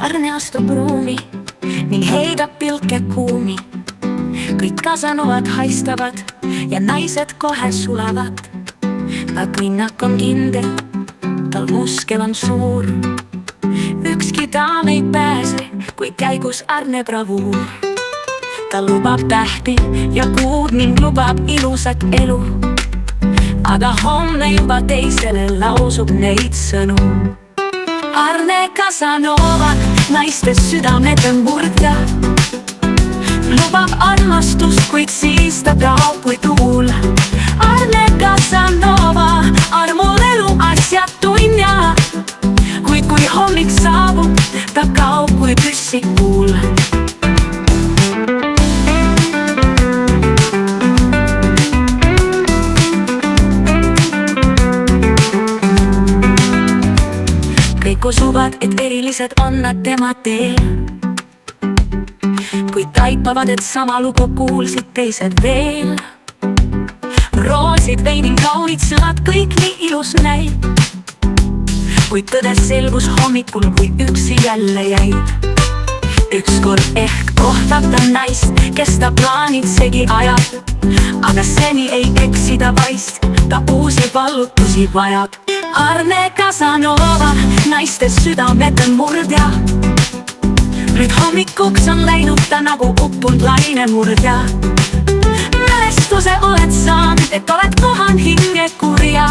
Arne astub ruumi ning heidab pilke kuumi. Kõik Casanovad haistavad ja naised kohe sulavad. Ta kõnnak on kindel, tal muskel on suur. Ükski daam ei pääse, kui käigus Arne bravuur. Ta lubab tähti ja kuud ning lubab ilusat elu. Aga homne juba teisele lausub neid sõnu. Arne Casanova, naiste südamete murdja, lubab armastust, kuid siis ta kaob kui tuul. Arne Casanova, armul elu asjatuinja, kuid kui hommik saabub, ta kaob kui püssikuul. Kõik usuvad, et erilised on nad tema teel, kuid taipavad, et sama lugu kuulsid teised veel. Roosid, vein ning kaunid sõnad, kõik nii ilus näib, kuid tõde selgus hommikul, kui üksi jälle jäid. Ükskord ehk kohtab ta naist, kes ta plaanid segi ajab, aga seni ei eksida vaist, ta uusi vallutusi vajab. Arne Casanova, naiste südamete murdja, nüüd hommikuks on läinud ta nagu uppunud lainemurdja. Mälestuse oled saanud, et oled kohanud hinge kurja.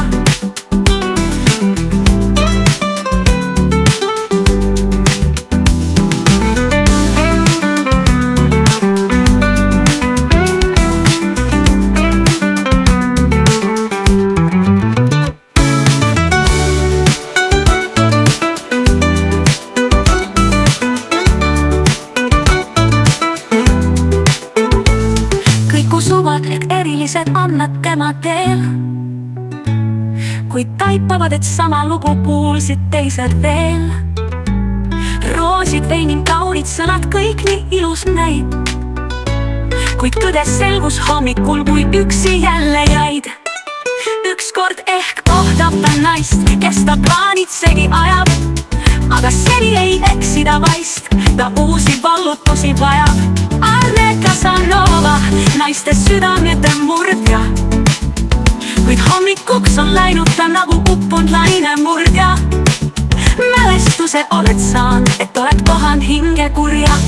Et erilised on nad tema teel, kuid taipavad, et sama lugu kuulsid teised veel. Roosid, vein ning kaunid sõnad, kõik nii ilus näib, kuid tõde selgus hommikul, kui üksi jälle jäid. Ükskord ehk kohtab ta naist, kes ta plaanid segi ajab, aga seni ei eksida vaist, ta uusi vallutusi vajab. Arne Casanova, naiste südamete murdja, kuid hommikuks on läinud ta nagu uppunud lainemurdja. Mälestuse oled saanud, et oled kohanud hinge kurja.